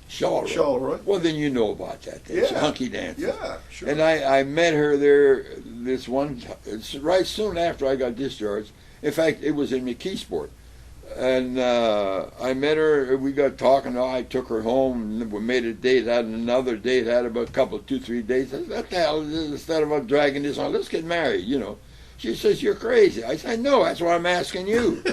Speaker 2: Charleroi.
Speaker 1: Charleroi.
Speaker 2: Well, then you know about that. It's hunky dances.
Speaker 1: Yeah, sure.
Speaker 2: And I met her there this one time, right soon after I got discharged. In fact, it was in McKeesport. And I met her, we got talking, I took her home, and we made a date, had another date, had about a couple, 2-3 days. I said, what the hell, instead of dragging this on, let's get married, you know. She says, you're crazy. I said, no, that's why I'm asking you.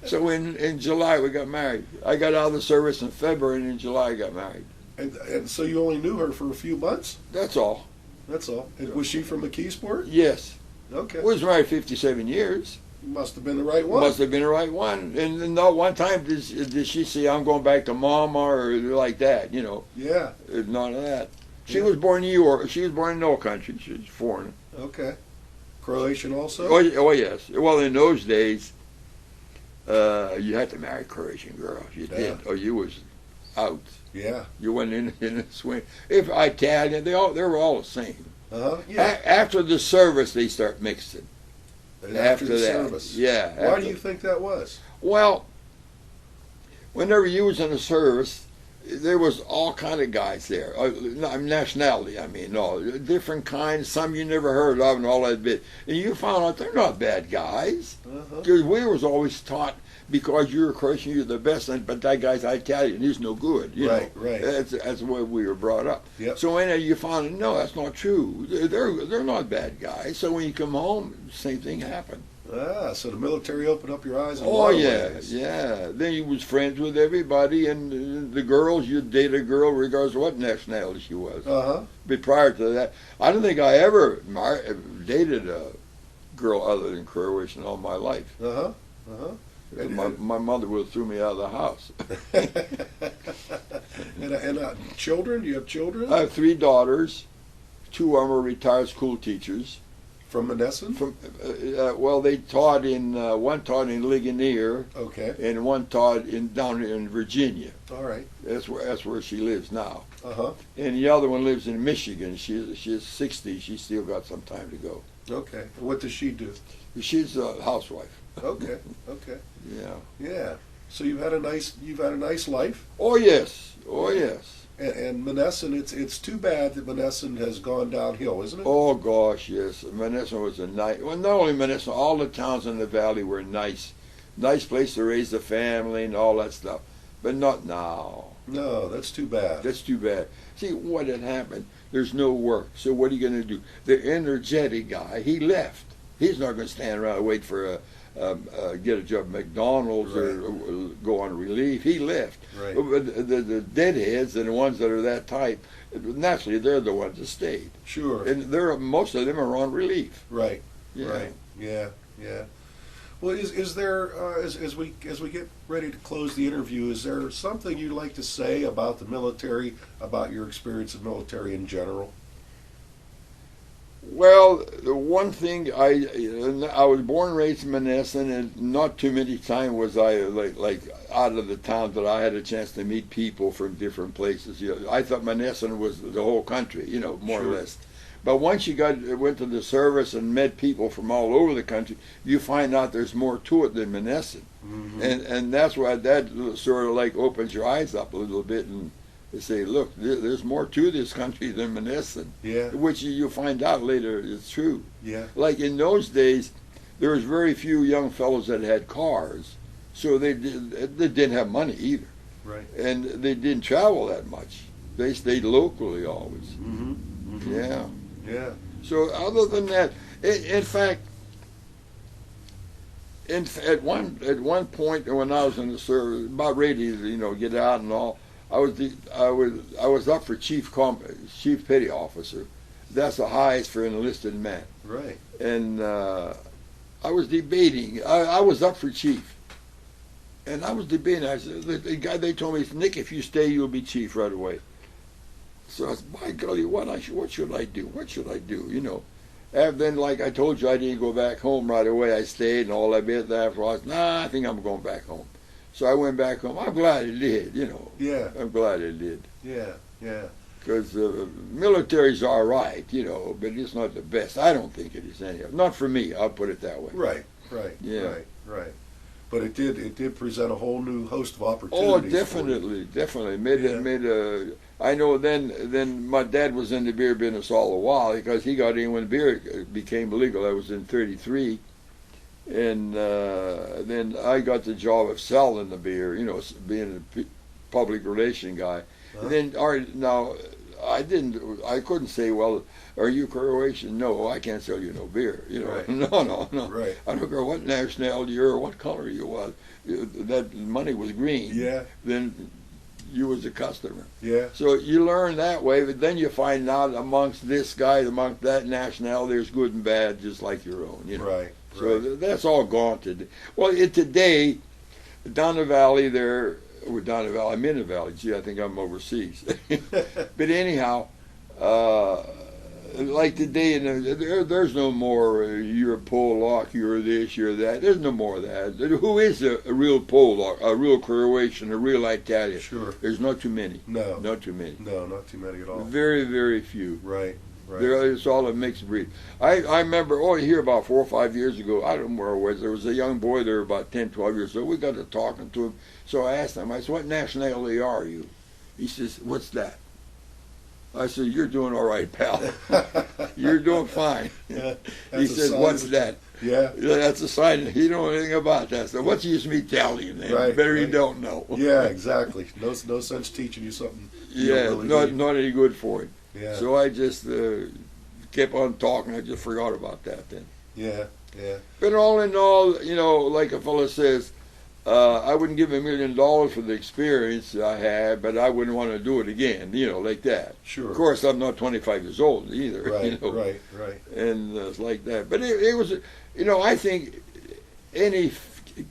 Speaker 2: So in July we got married. I got out of the service in February, and in July I got married.
Speaker 1: And so you only knew her for a few months?
Speaker 2: That's all.
Speaker 1: That's all. And was she from McKeesport?
Speaker 2: Yes.
Speaker 1: Okay.
Speaker 2: We was married 57 years.
Speaker 1: Must have been the right one.
Speaker 2: Must have been the right one. And not one time did she say, I'm going back to Mama or like that, you know.
Speaker 1: Yeah.
Speaker 2: None of that. She was born in New York. She was born in no country. She was foreign.
Speaker 1: Okay. Croatian also?
Speaker 2: Oh, yes. Well, in those days, you had to marry Croatian girls. You did. Or you was out.
Speaker 1: Yeah.
Speaker 2: You went in the swing. If Italian, they were all the same.
Speaker 1: Yeah.
Speaker 2: After the service, they start mixing.
Speaker 1: And after the service.
Speaker 2: Yeah.
Speaker 1: Why do you think that was?
Speaker 2: Well, whenever you was in the service, there was all kind of guys there. Nationality, I mean, all different kinds. Some you never heard of and all that bit. And you found out they're not bad guys. Because we was always taught, because you're a Christian, you're the best, but that guy's Italian, he's no good. You know?
Speaker 1: Right.
Speaker 2: That's the way we were brought up.
Speaker 1: Yep.
Speaker 2: So when you found out, no, that's not true. They're not bad guys. So when you come home, same thing happened.
Speaker 1: So the military opened up your eyes in a
Speaker 2: Oh,
Speaker 1: lot of
Speaker 2: yeah,
Speaker 1: ways.
Speaker 2: yeah. Then you was friends with everybody, and the girls, you'd date a girl regardless of what nationality she was. But prior to that, I don't think I ever dated a girl other than Croatian all my life. My mother would have threw me out of the house.
Speaker 1: and children? Do you have children?
Speaker 2: I have 3 daughters. 2 of them are retired school teachers.
Speaker 1: From Menneson?
Speaker 2: Well, they taught in one taught in Ligonier.
Speaker 1: Okay.
Speaker 2: And one taught down in Virginia.
Speaker 1: All right.
Speaker 2: That's where she lives now.
Speaker 1: Uh-huh.
Speaker 2: And the other one lives in Michigan. She's 60. She's still got some time to go.
Speaker 1: Okay. What does she do?
Speaker 2: She's a housewife.
Speaker 1: Okay. Okay.
Speaker 2: Yeah.
Speaker 1: Yeah. So you've had a nice life.
Speaker 2: Oh yes. Oh yes.
Speaker 1: And Menneson, it's too bad that Menneson has gone downhill, isn't it?
Speaker 2: Oh gosh, yes. Menneson was a nice. Well, not only Menneson, all the towns in the valley were nice place to raise a family and all that stuff. But not now.
Speaker 1: No, that's too bad.
Speaker 2: That's too bad. See what had happened. There's no work. So what are you going to do? The energetic guy, he left. He's not going to stand around and wait for get a job at McDonald's or go on relief. He left.
Speaker 1: Right.
Speaker 2: But the deadheads and the ones that are that type, naturally they're the ones that stayed.
Speaker 1: Sure.
Speaker 2: And most of them are on relief.
Speaker 1: Right.
Speaker 2: Yeah.
Speaker 1: Right. Yeah. Yeah. Well, is there as we get ready to close the interview, is there something you'd like to say about the military, about your experience of military in general?
Speaker 2: Well, the one thing I was born and raised in Menneson, and not too many times was I like out of the town that I had a chance to meet people from different places. You know, I thought Menneson was the whole country, you know, more or less. But once you went to the service and met people from all over the country, you find out there's more to it than Menneson, and that's why that sort of like opens your eyes up a little bit and they say, look, there's more to this country than Menneson.
Speaker 1: Yeah.
Speaker 2: Which you find out later is true.
Speaker 1: Yeah.
Speaker 2: Like in those days, there was very few young fellows that had cars, so they didn't have money either.
Speaker 1: Right.
Speaker 2: And they didn't travel that much. They stayed locally always. Yeah.
Speaker 1: Yeah.
Speaker 2: So other than that, in fact, at one point when I was in the service, about ready to get out and all, I was up for chief petty officer. That's the highest for an enlisted man.
Speaker 1: Right.
Speaker 2: And I was debating. I was up for chief, and I was debating. I said, the guy, they told me, Nick, if you stay, you'll be chief right away. So I said, by golly, what should I do? What should I do? You know. And then, like I told you, I didn't go back home right away. I stayed and all that bit. After I said, I think I'm going back home. So I went back home. I'm glad it did, you know.
Speaker 1: Yeah.
Speaker 2: I'm glad it did.
Speaker 1: Yeah. Yeah.
Speaker 2: Because military's all right, you know, but it's not the best. I don't think it is anyhow. Not for me. I'll put it that way.
Speaker 1: Right. Right.
Speaker 2: Yeah.
Speaker 1: Right. But it did present a whole new host of opportunities.
Speaker 2: Oh, definitely. I know then my dad was in the beer business all the while because he got in when beer became legal. That was in '33. And then I got the job of selling the beer, you know, being a public relation guy. And then, now, I couldn't say, well, are you Croatian? No, I can't sell you no beer. You know,
Speaker 1: Right.
Speaker 2: No.
Speaker 1: Right.
Speaker 2: I don't care what nationality you are or what color you was. That money was green.
Speaker 1: Yeah.
Speaker 2: Then you was a customer.
Speaker 1: Yeah.
Speaker 2: So you learn that way, but then you find out amongst this guy, amongst that nationality, there's good and bad, just like your own. You know.
Speaker 1: Right.
Speaker 2: So that's all gone today. Well, today, down the valley there, I'm in the valley. Gee, I think I'm overseas. But anyhow, like today, there's no more, you're a Polak, you're this, you're that. There's no more of that. Who is a real Polak, a real Croatian, a real Italian?
Speaker 1: Sure.
Speaker 2: There's not too many.
Speaker 1: No.
Speaker 2: Not too many.
Speaker 1: No, not too many at all.
Speaker 2: Very, very few.
Speaker 1: Right. Right.
Speaker 2: It's all a mixed breed. I remember, here about 4 or 5 years ago, I don't know where it was, there was a young boy there about 10, 12 years old. We got to talking to him. So I asked him, I said, what nationality are you? He says, what's that? I said, you're doing all right, pal. You're doing fine.
Speaker 1: Yeah,
Speaker 2: He says, what's that?
Speaker 1: Yeah.
Speaker 2: That's a sign that you don't know anything about that. So what's the use of me telling you then?
Speaker 1: Right,
Speaker 2: Better you
Speaker 1: right.
Speaker 2: don't know.
Speaker 1: Yeah, exactly. No sense teaching you something. You
Speaker 2: Yeah,
Speaker 1: don't really need.
Speaker 2: not any good for him.
Speaker 1: Yeah.
Speaker 2: So I just kept on talking. I just forgot about that then.
Speaker 1: Yeah. Yeah.
Speaker 2: But all in all, you know, like a fellow says, I wouldn't give $1 million for the experience I had, but I wouldn't want to do it again, you know, like that.
Speaker 1: Sure.
Speaker 2: Of course, I'm not 25 years old either.
Speaker 1: Right.
Speaker 2: You know,
Speaker 1: Right.
Speaker 2: and it's like that. But it was, you know, I think any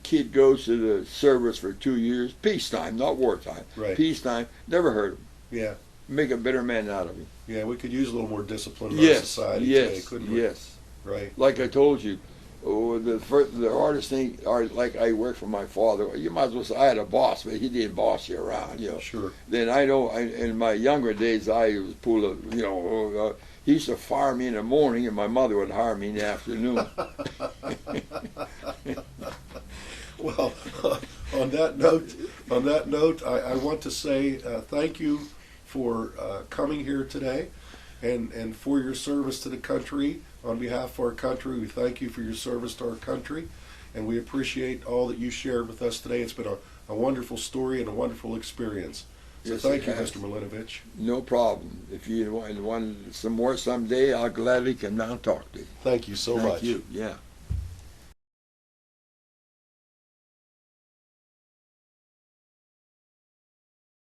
Speaker 2: kid goes to the service for 2 years, peacetime, not wartime,
Speaker 1: Right.
Speaker 2: peacetime, never hurt him.
Speaker 1: Yeah.
Speaker 2: Make a better man out of him.
Speaker 1: Yeah. We could use a little more discipline in our
Speaker 2: Yes,
Speaker 1: society today,
Speaker 2: yes,
Speaker 1: couldn't we?
Speaker 2: yes.
Speaker 1: Right.
Speaker 2: Like I told you, the hardest thing, like I worked for my father. You might as well say I had a boss, but he didn't boss you around, you know.
Speaker 1: Sure.
Speaker 2: Then I know in my younger days I was pulled up, you know. He used to fire me in the morning, and my mother would hire me in the afternoon.
Speaker 1: Well, on that note, I want to say thank you for coming here today, and for your service to the country. On behalf of our country, we thank you for your service to our country, and we appreciate all that you shared with us today. It's been a wonderful story and a wonderful experience. So
Speaker 2: Yes,
Speaker 1: thank
Speaker 2: it
Speaker 1: you,
Speaker 2: has.
Speaker 1: Mr. Milinovich.
Speaker 2: No problem. If you want some more someday, I'll gladly come down and talk to you.
Speaker 1: Thank you so
Speaker 2: Thank
Speaker 1: much.
Speaker 2: you. Yeah.